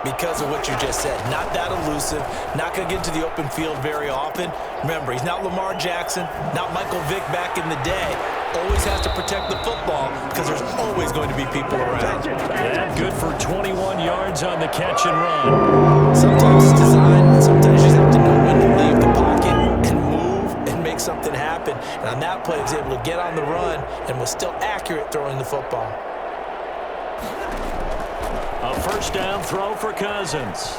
because of what you just said. Not that elusive, not going to get into the open field very often. Remember, he's not Lamar Jackson, not Michael Vick back in the day. Always has to protect the football because there's always going to be people around. That good for 21 yards on the catch and run. Sometimes it's design, and sometimes you just have to know when to leave the pocket and move and make something happen. And on that play, he was able to get on the run and was still accurate throwing the football. A first down throw for Cousins.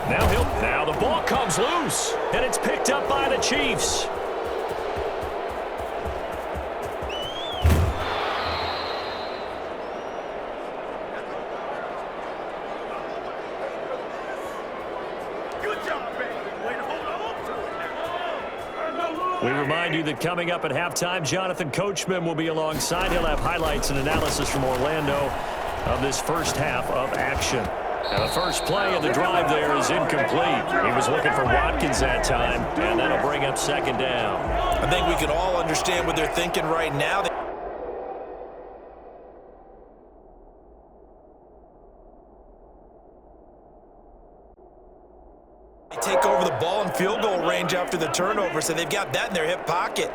Now the ball comes loose, and it's picked up by the Chiefs. We remind you that coming up at halftime, Jonathan Coachman will be alongside. He'll have highlights and analysis from Orlando of this first half of action. Now the first play of the drive there is incomplete. He was looking for Watkins that time, and that'll bring up second down. I think we can all understand what they're thinking right now. They take over the ball in field goal range after the turnover, so they've got that in their hip pocket.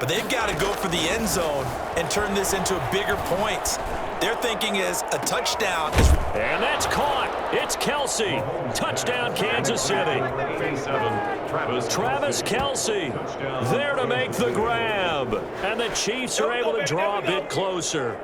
But they've got to go for the end zone and turn this into bigger points. Their thinking is a touchdown. And that's caught. It's Kelsey. Touchdown, Kansas City. Travis Kelsey there to make the grab. And the Chiefs are able to draw a bit closer.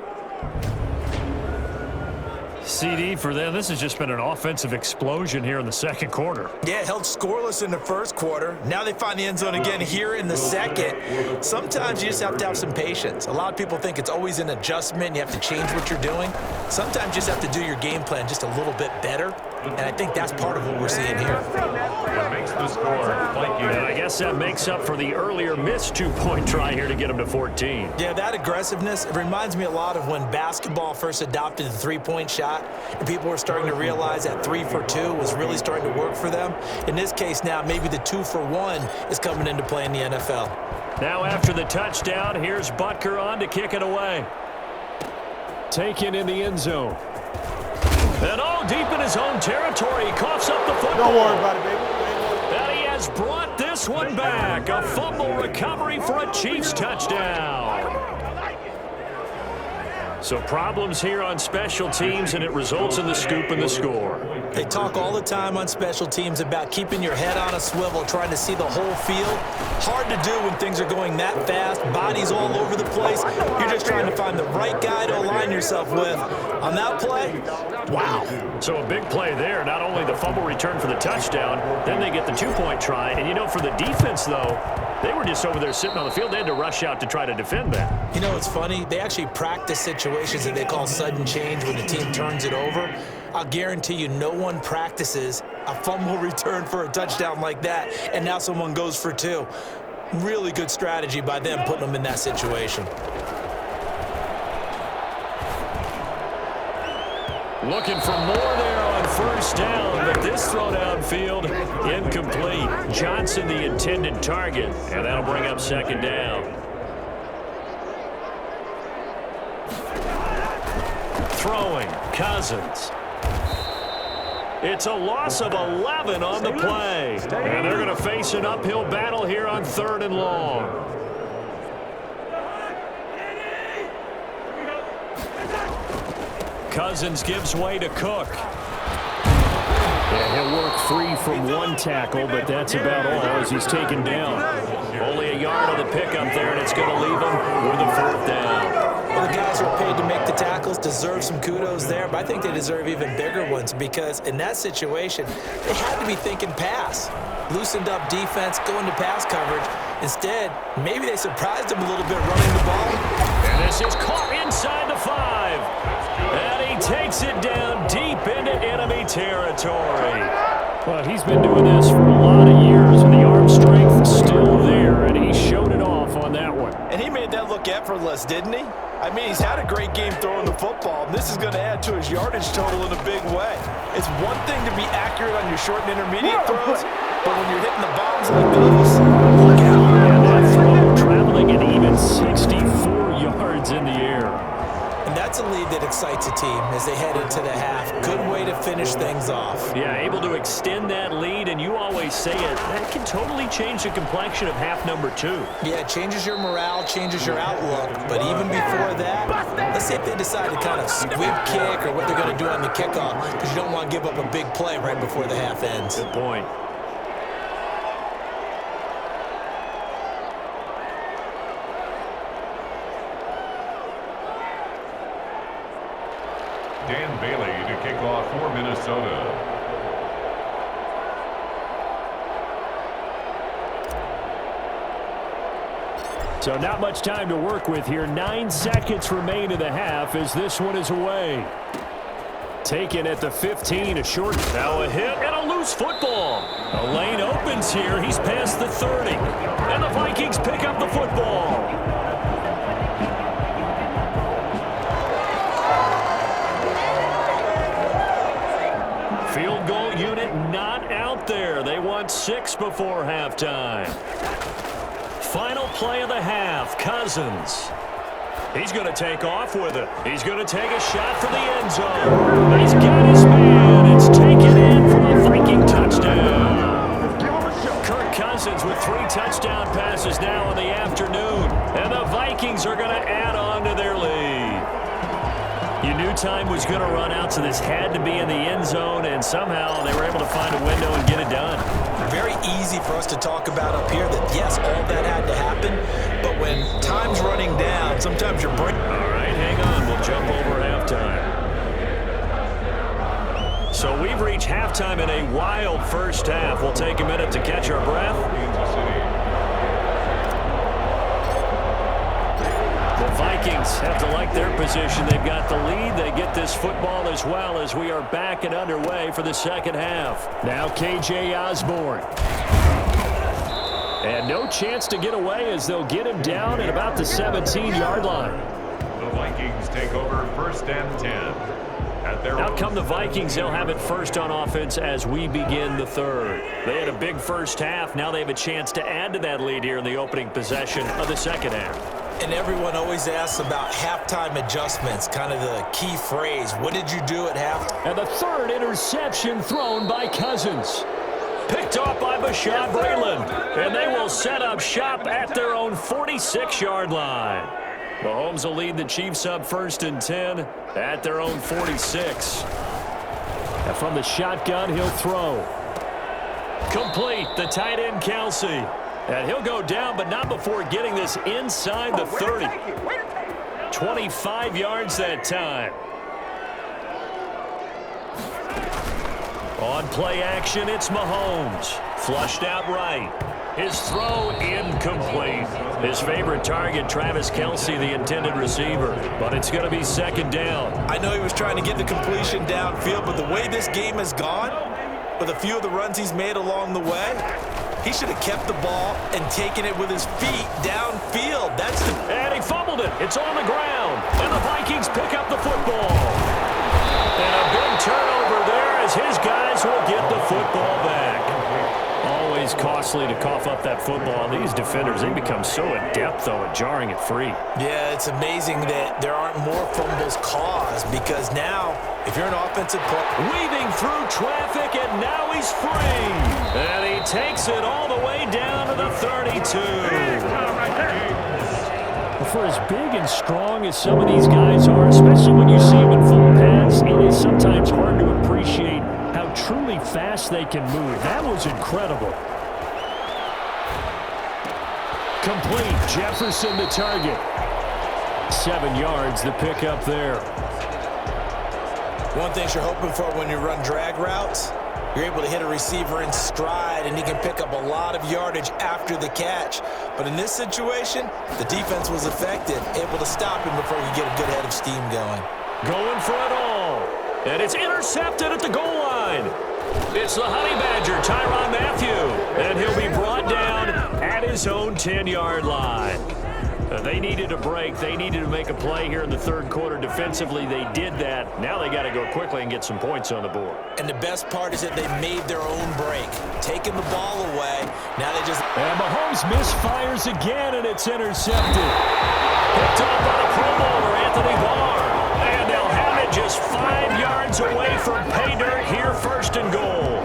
CD for them, this has just been an offensive explosion here in the second quarter. Yeah, held scoreless in the first quarter. Now they find the end zone again here in the second. Sometimes you just have to have some patience. A lot of people think it's always an adjustment. You have to change what you're doing. Sometimes you just have to do your game plan just a little bit better. And I think that's part of what we're seeing here. That makes the score. Thank you. And I guess that makes up for the earlier missed two-point try here to get them to 14. Yeah, that aggressiveness, it reminds me a lot of when basketball first adopted the three-point shot, and people were starting to realize that 3 for 2 was really starting to work for them. In this case now, maybe the 2 for 1 is coming into play in the NFL. Now after the touchdown, here's Butker on to kick it away. Taken in the end zone. And all deep in his own territory, he coughs up the football. Don't worry about it, baby. And he has brought this one back. A fumble recovery for a Chiefs touchdown. So problems here on special teams, and it results in the scoop and the score. They talk all the time on special teams about keeping your head on a swivel, trying to see the whole field. Hard to do when things are going that fast, bodies all over the place. You're just trying to find the right guy to align yourself with. On that play, wow. So a big play there, not only the fumble return for the touchdown, then they get the two-point try. And, you know, for the defense, though, they were just over there sitting on the field. They had to rush out to try to defend that. You know, it's funny. They actually practice situations that they call sudden change when the team turns it over. I'll guarantee you no one practices a fumble return for a touchdown like that, and now someone goes for 2. Really good strategy by them putting them in that situation. Looking for more there on first down, but this throw downfield incomplete. Johnson the intended target, and that'll bring up second down. Throwing, Cousins. It's a loss of 11 on the play. And they're going to face an uphill battle here on 3rd and long. Cousins gives way to Cook. Yeah, he'll work free from one tackle, but that's about all as he's taken down. Only a yard on the pickup there, and it's going to leave him with a 4th down. Well, the guys who are paid to make the tackles deserve some kudos there, but I think they deserve even bigger ones because in that situation, they had to be thinking pass. Loosened up defense, going to pass coverage. Instead, maybe they surprised him a little bit running the ball. And this is caught inside the 5. And he takes it down deep into enemy territory. Well, he's been doing this for a lot of years, and the arm strength still there, and he showed it off on that one. And he made that look effortless, didn't he? I mean, he's had a great game throwing the football, and this is going to add to his yardage total in a big way. It's one thing to be accurate on your short and intermediate throws, but when you're hitting the bombs like those, look out. And that throw traveling at even 64 yards in the air. And And that's a lead that excites a team as they head into the half. Good way to finish things off. Yeah, able to extend that lead, and you always say it, that can totally change the complexion of half number 2. Yeah, it changes your morale, changes your outlook. But even before that, let's say if they decide to kind of squib kick or what they're going to do on the kickoff, because you don't want to give up a big play right before the half ends. Good point. Dan Bailey to kick off for Minnesota. So not much time to work with here. 9 seconds remain in the half as this one is away. Taken at the 15, a short. Now a hit and a loose football. A lane opens here. He's past the 30. And the Vikings pick up the football. Field goal unit not out there. They want 6 before halftime. Final play of the half, Cousins. He's going to take off with it. He's going to take a shot for the end zone. He's got his man. It's taken in for a Viking touchdown. Kirk Cousins with 3 touchdown passes now in the afternoon. And the Vikings are going to add on to their lead. You knew time was going to run out, so this had to be in the end zone, and somehow they were able to find a window and get it done. Very easy for us to talk about up here that, yes, all that had to happen, but when time's running down, sometimes you're breaking. All right, hang on. We'll jump over halftime. So we've reached halftime in a wild first half. We'll take a minute to catch our breath. The Vikings have to like their position. They've got the lead. They get this football as well as we are back and underway for the second half. Now KJ Osborne. And no chance to get away as they'll get him down at about the 17-yard line. The Vikings take over 1st and 10. Out come the Vikings. They'll have it first on offense as we begin the third. They had a big first half. Now they have a chance to add to that lead here in the opening possession of the second half. And everyone always asks about halftime adjustments, kind of the key phrase. What did you do at halftime? And the third interception thrown by Cousins. Picked off by Bashaud Breeland. And they will set up shop at their own 46-yard line. Mahomes will lead the Chiefs up 1st and 10 at their own 46. And from the shotgun, he'll throw. Complete, the tight end Kelsey. And he'll go down, but not before getting this inside the 30. 25 yards that time. On play action, it's Mahomes. Flushed out right. His throw incomplete. His favorite target, Travis Kelsey, the intended receiver. But it's going to be second down. I know he was trying to get the completion downfield, but the way this game has gone, with a few of the runs he's made along the way, he should have kept the ball and taken it with his feet downfield. And he fumbled it. It's on the ground. And the Vikings pick up the football. And a big turnover there as his guys will get the football back. Always costly to cough up that football. These defenders, they become so adept, though, at jarring it free. Yeah, it's amazing that there aren't more fumbles caused because now, if you're an offensive player, weaving through traffic, and now he's free. And he takes it all the way down to the 32. For as big and strong as some of these guys are, especially when you see them in full pads, it is sometimes hard to appreciate how truly fast they can move. That was incredible. Complete. Jefferson the target. 7 yards, the pickup there. One thing you're hoping for when you run drag routes, you're able to hit a receiver in stride, and he can pick up a lot of yardage after the catch. But in this situation, the defense was effective, able to stop him before you get a good head of steam going. Going for it all. And it's intercepted at the goal line. It's the Honey Badger, Tyrann Mathieu. And he'll be brought down at his own 10-yard line. They needed a break. They needed to make a play here in the third quarter. Defensively, they did that. Now they got to go quickly and get some points on the board. And the best part is that they made their own break, taking the ball away. Now they just... And Mahomes misfires again, and it's intercepted. Picked up by the Pro Bowler, Anthony Barr. just 5 yards away from pay dirt here, first and goal.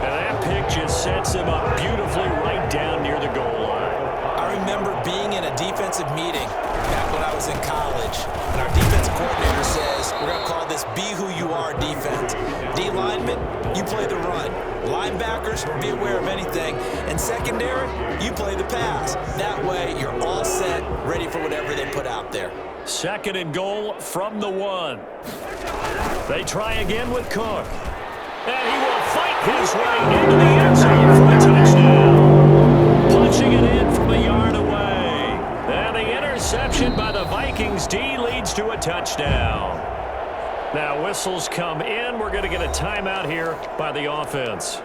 And that pick just sets them up beautifully right down near the goal line. I remember being in a defensive meeting back when I was in college, and our defensive coordinator says, we're going to call this be who you are defense. D linemen, you play the run. Linebackers, be aware of anything. And secondary, you play the pass. That way, you're all set, ready for whatever they put out there. Second and goal from the 1. They try again with Cook. And he will fight his way into the end zone for a touchdown. Punching it in from a yard away. And the interception by the Vikings D leads to a touchdown. Now whistles come in. We're going to get a timeout here by the offense.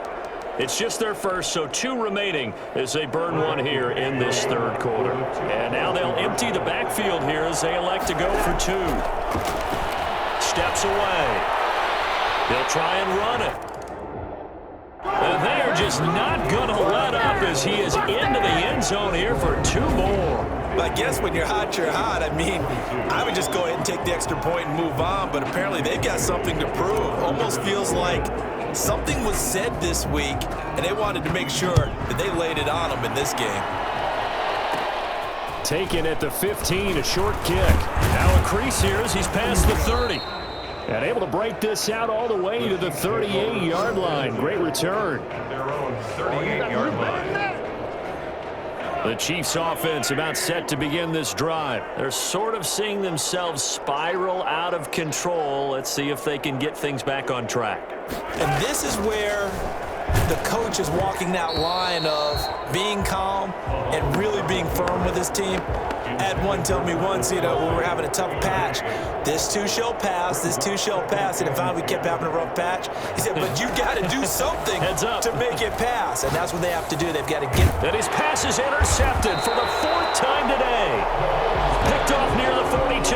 It's just their first, so 2 remaining as they burn 1 here in this third quarter. And now they'll empty the backfield here as they elect to go for 2. Steps away. They'll try and run it. And they're just not going to let up as he is into the end zone here for 2 more. I guess when you're hot, you're hot. I mean, I would just go ahead and take the extra point and move on, but apparently they've got something to prove. Almost feels like something was said this week, and they wanted to make sure that they laid it on them in this game. Taken at the 15, a short kick. Now a crease here as he's past the 30. And able to break this out all the way to the 38-yard line. Great return. Their own 38-yard line. The Chiefs offense about set to begin this drive. They're sort of seeing themselves spiral out of control. Let's see if they can get things back on track. And this is where the coach is walking that line of being calm and really being firm with his team. Had one tell me once, when we're having a tough patch, this too shall pass, this too shall pass, and finally we kept having a rough patch. He said, but you got to do something to make it pass, and that's what they have to do. They've got to get. And his pass is intercepted for the 4th time today. Picked off near the 42,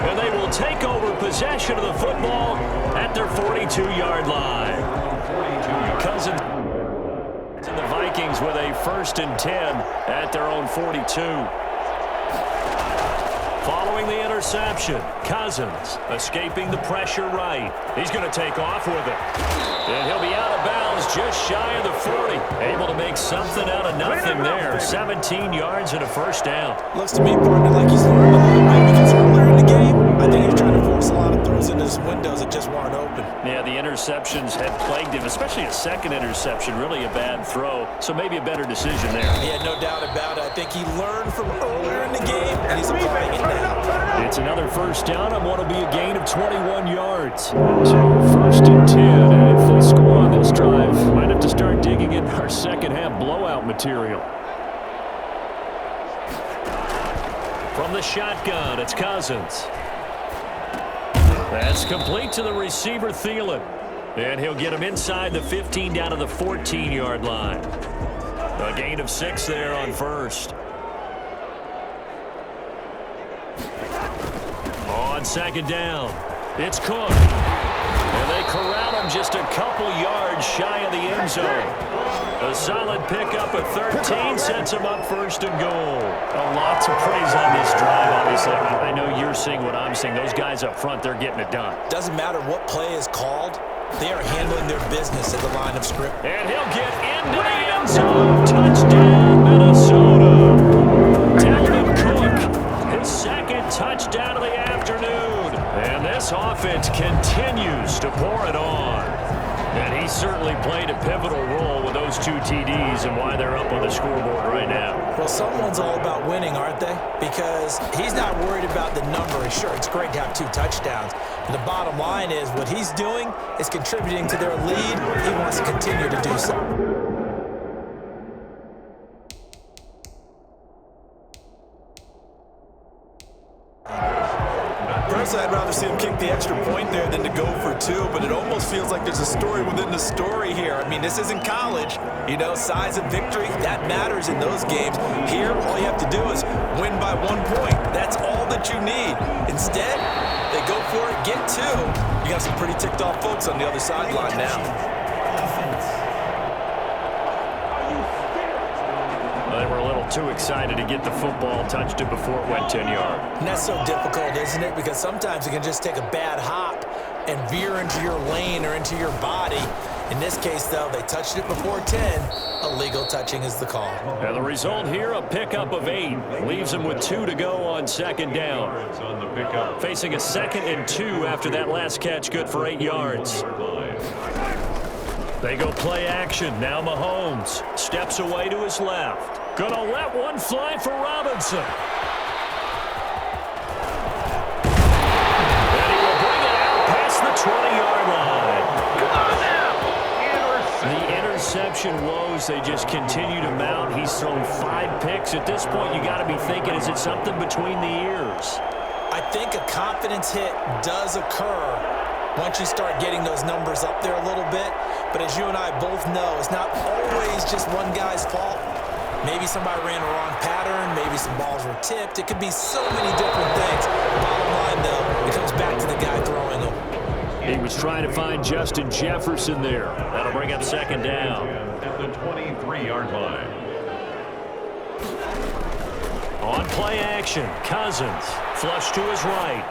and they will take over possession of the football at their 42-yard line. Cousins and the Vikings with a 1st and 10 at their own 42. Following the interception, Cousins escaping the pressure right. He's going to take off with it. And he'll be out of bounds just shy of the 40. Able to make something out of nothing there. 17 yards and a 1st down. Looks to me, partner, like he's learned a little bit because earlier in the game, I think he was trying to force a lot of throws into his windows that just weren't open. Yeah, the interceptions had plagued him, especially a second interception. Really a bad throw, so maybe a better decision there. Yeah, no doubt about it. I think he learned from earlier in the game, and he's applying it now. It's another 1st down on what will be a gain of 21 yards. So 1st and 10, and if they score on this drive, might have to start digging in our second half blowout material. From the shotgun, it's Cousins. That's complete to the receiver, Thielen. And he'll get him inside the 15 down to the 14-yard line. A gain of 6 there on 1st. On 2nd down, it's Cook. And they corral him just a couple yards shy of the end zone. A solid pickup of 13 sets him up 1st and goal. Lots of praise on this drive, obviously. I know you're seeing what I'm seeing. Those guys up front, they're getting it done. Doesn't matter what play is called. They are handling their business at the line of scrimmage. And he'll get into the end zone. Touchdown, Minnesota. Dalvin Cook, his 2nd touchdown of the afternoon. And this offense continues to pour it on. And he certainly played a pivotal role with those 2 TDs and why they're up on the scoreboard right now. Well, someone's all about winning, aren't they? Because he's not worried about the number. And sure, it's great to have 2 touchdowns. But the bottom line is what he's doing is contributing to their lead. He wants to continue to do so. Personally, I'd rather see him kick the extra point there than to go for 2, but it almost feels like there's a story within the story here. I mean, this isn't college. Size of victory, that matters in those games. Here, all you have to do is win by 1 point. That's all that you need. Instead, they go for it, get 2. You got some pretty ticked off folks on the other sideline now. A They were a little too excited to get the football, touched it before it went 10 yards. And that's so difficult, isn't it? Because sometimes it can just take a bad hop and veer into your lane or into your body. In this case, though, they touched it before 10. Illegal touching is the call. And the result here, a pickup of 8. Leaves them with 2 to go on second down. Facing a 2nd and 2 after that last catch, good for 8 yards. They go play action. Now Mahomes steps away to his left. Gonna let one fly for Robinson. And he will bring it out past the 20-yard line. The interception woes, they just continue to mount. He's thrown 5 picks. At this point, you got to be thinking, is it something between the ears? I think a confidence hit does occur once you start getting those numbers up there a little bit. But as you and I both know, it's not always just one guy's fault. Maybe somebody ran a wrong pattern. Maybe some balls were tipped. It could be so many different things. Bottom line, though, it comes back to the guy throwing them. He was trying to find Justin Jefferson there. That'll bring up second down. At the 23-yard line. On play action, Cousins flush to his right.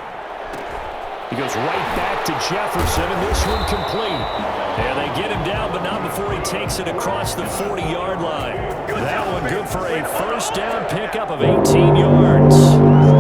He goes right back to Jefferson, and this one complete. And they get him down, but not before he takes it across the 40-yard line. That one good for a first down pickup of 18 yards.